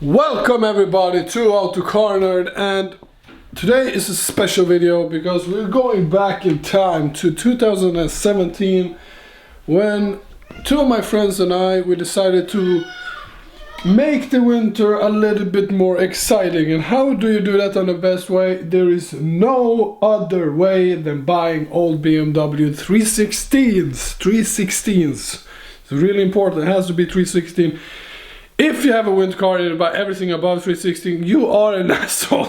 Welcome everybody to Auto Car Nerd, and today is a special video because we're going back in time to 2017 when two of my friends and we decided to make the winter a little bit more exciting. And how do you do that on the best way? There is no other way than buying old BMW 316s. It's really important, it has to be 316. If you have a winter car and you buy everything above 316, you are an asshole.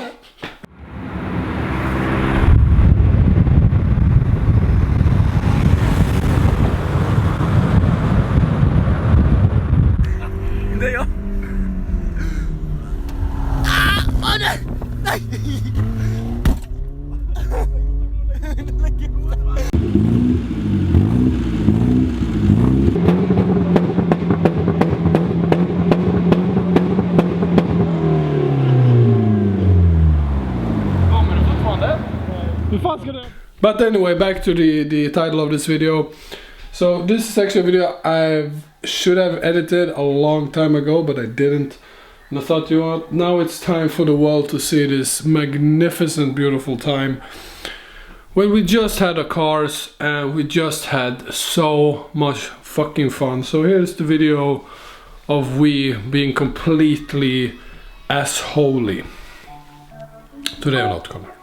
But anyway, back to the title of this video. So this is actually a video I should have edited a long time ago, but I didn't. And I thought, you know what, now it's time for the world to see this magnificent, beautiful time when we just had our cars and we just had so much fucking fun. So here's the video of we being completely assholey. Today I'm not gonna.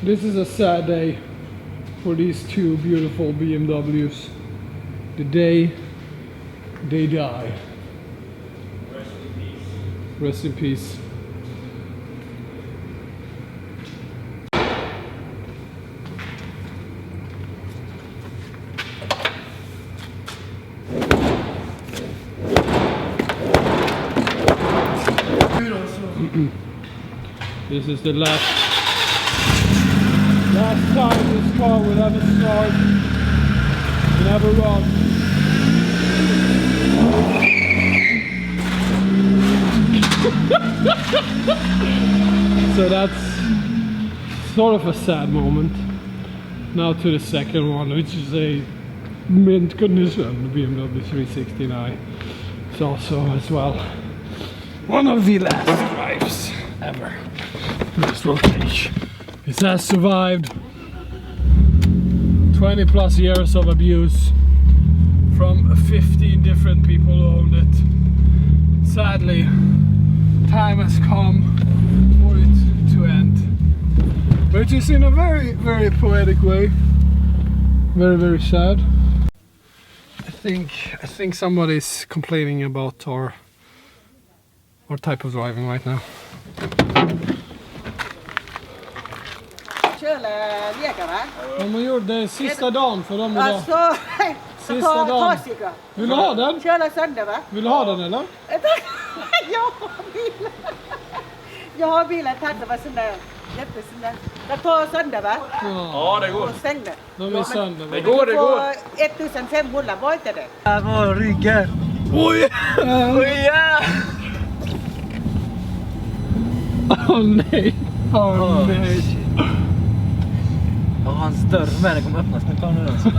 This is a sad day for these two beautiful BMWs. The day they die. Rest in peace. This is the last time this car will ever start and ever run. So that's sort of a sad moment. Now to the second one, which is a mint condition, the BMW 316i. It's also as well one of the last drives ever. This voltage. It has survived 20 plus years of abuse from 15 different people who owned it. Sadly, time has come for it to end. Which is in a very, very poetic way. Very, very sad. I think somebody's complaining about our type of driving right now. Ja, man gjorde det sista dagen för dem idag. Sista dagen. Vill du ha den? Köra sönder, va? Vill du ha den eller? Jag har bilen. Tack, det var sån där. Jättesån. Jag tar sönder, va? Ja, det går. Stäng det. De är sönder. Det går. 1500, var inte det? Här var ryggen. Oj! Oj! Åh nej. Åh nej. Och hans dörr med, det kommer öppnas. Men ta nu alltså.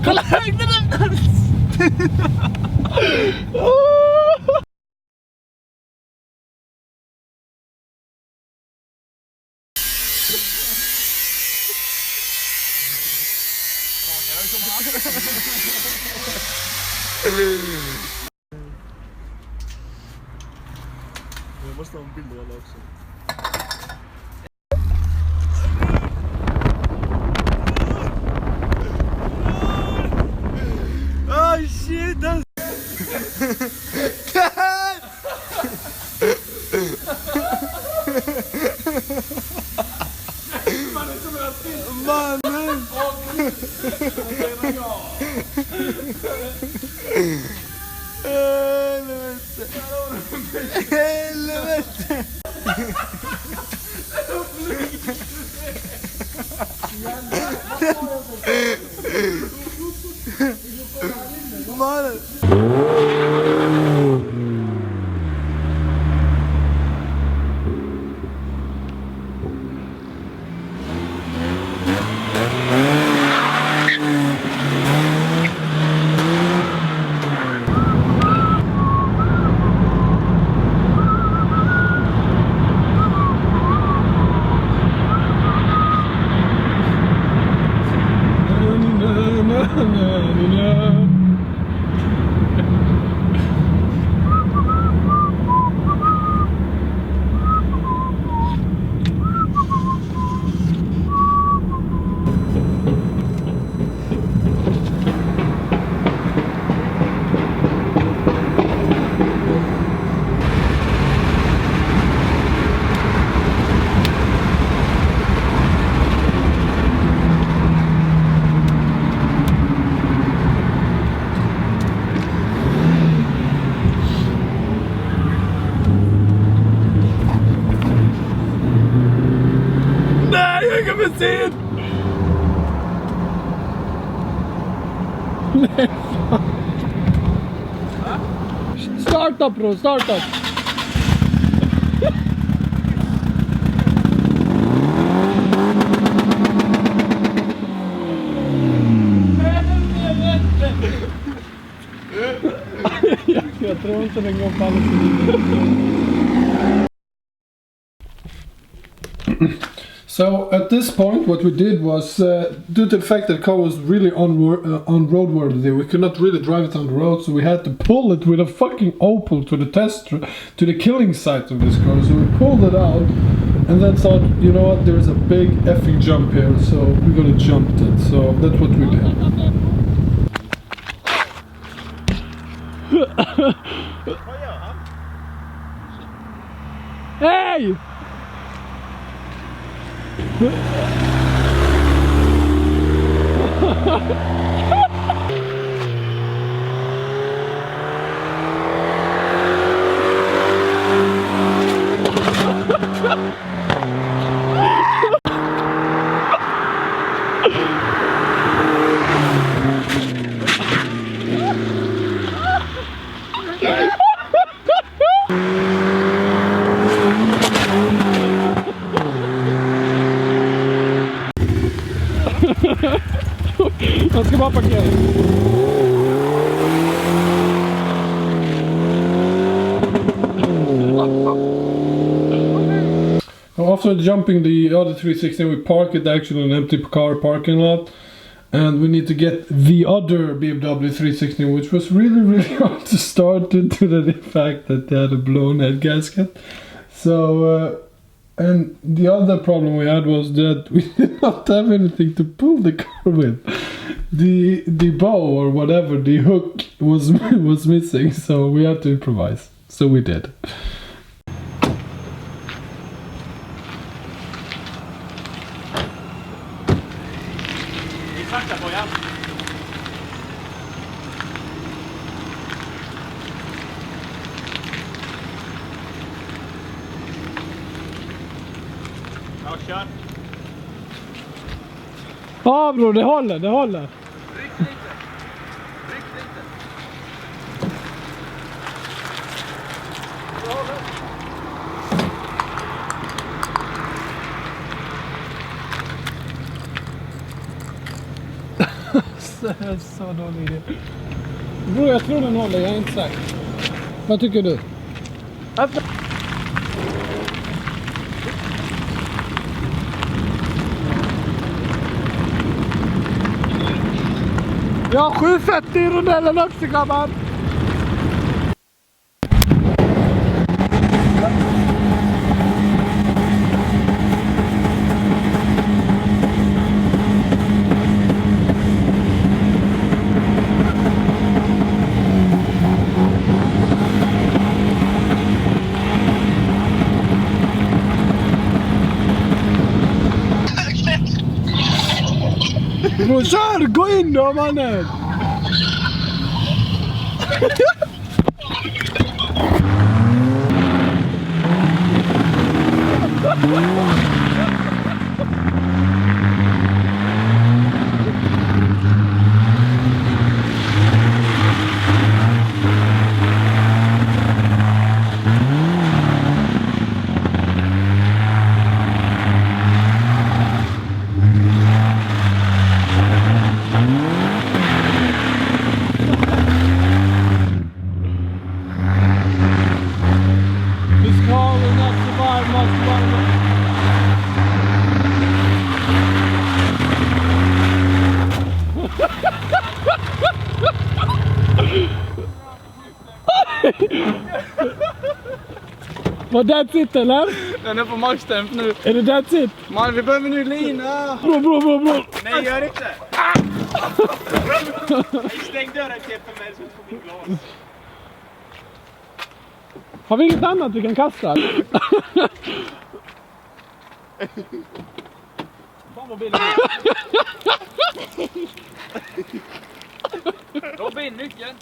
Kolla hög den öppnas! Jag måste ha en bild av alla också. Oh shit, that's Mannen! Helvete! Mannen! Sen! Starta bro, starta! Jag tror inte den går på So at this point what we did was, due to the fact that the car was really unroadworthy, we could not really drive it on the road, so we had to pull it with a fucking Opel to the killing site of this car. So we pulled it out and then thought, you know what, there's a big effing jump here, so we're gonna jump it. So that's what we did. Hey! Jag ska bara parkera. After jumping the Audi 316, we park it actually in an empty car parking lot, and we need to get the other BMW 316, which was really hard to start due to the fact that they had a blown head gasket. So and the other problem we had was that we did not have anything to pull the car with. The bow or whatever, the hook was missing, so we had to improvise. So we did. Ja bror, det håller, det håller. Ryck lite. Ryck lite. Det håller. Så dålig idé. Bror, jag tror den håller, jag är inte säker. Vad tycker du? Ja, 740 i rondellen också grabbar. Bro, kör! Gå in då mannen! Var that's it eller? Den är på maxtemp nu. Är det that's it? Man, vi behöver nu lina. Bro. Nej, gör inte! Stäng dörren till mig så får min glas. Har vi inget annat vi kan kasta? Fan vad billigt. Robin, nyckeln.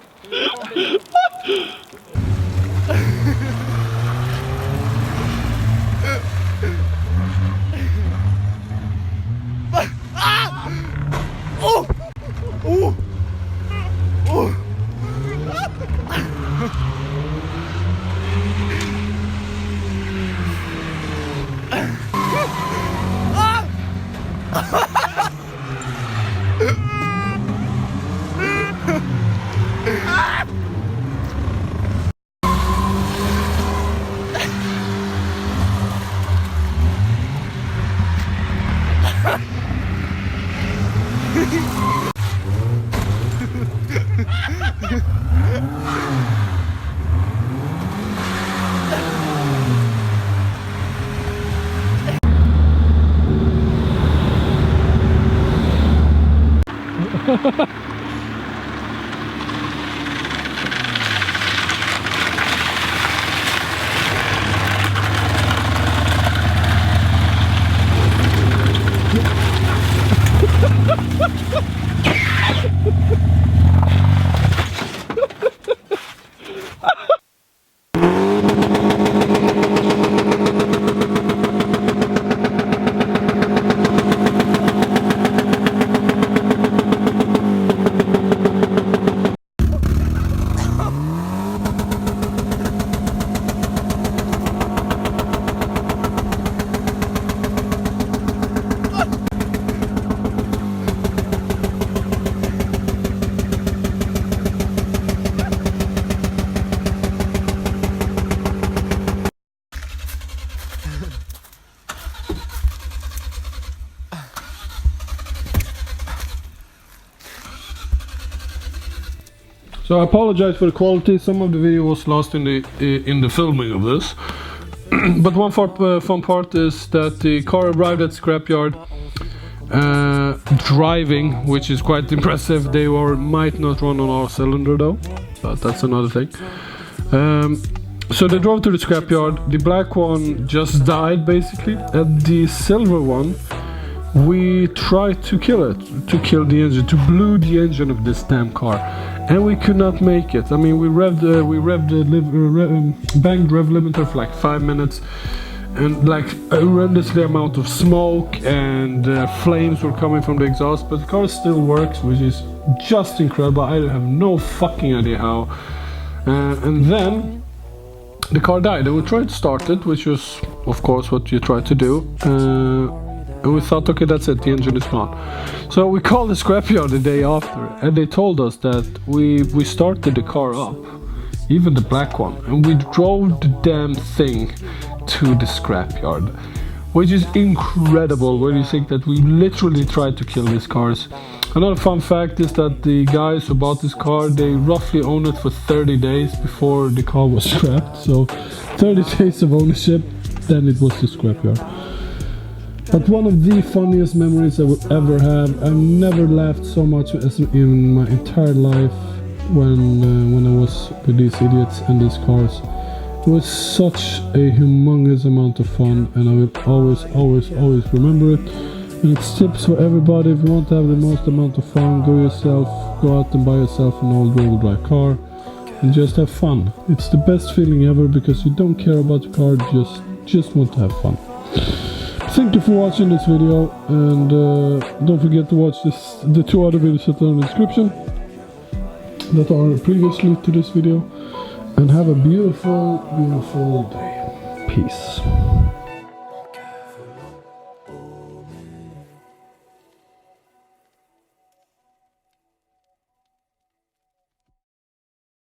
So I apologize for the quality. Some of the video was lost in the filming of this. But one fun part is that the car arrived at scrapyard driving, which is quite impressive. They might not run on our cylinder though, but that's another thing. So they drove to the scrapyard. The black one just died basically, and the silver one, we tried to kill it, to kill the engine, to blow the engine of this damn car. And we could not make it. I mean, we revved the banked rev limiter for like 5 minutes, and like a horrendously amount of smoke and flames were coming from the exhaust. But the car still works, which is just incredible. I have no fucking idea how. And then the car died, and we tried to start it, which was, of course, what you try to do. And we thought, okay, that's it, the engine is gone. So we called the scrapyard the day after, and they told us that we started the car up, even the black one, and we drove the damn thing to the scrapyard, which is incredible when you think that we literally tried to kill these cars. Another fun fact is that the guys who bought this car, they roughly owned it for 30 days before the car was scrapped. So 30 days of ownership, then it was the scrapyard. But one of the funniest memories I will ever have. I've never laughed so much as in my entire life when I was with these idiots and these cars. It was such a humongous amount of fun, and I will always remember it. And it's tips for everybody. If you want to have the most amount of fun, go out and buy yourself an old all-wheel drive car and just have fun. It's the best feeling ever because you don't care about the car, just want to have fun. Thank you for watching this video, and don't forget to watch the 2 other videos that are in the description that are previously to this video, and have a beautiful, beautiful day. Peace.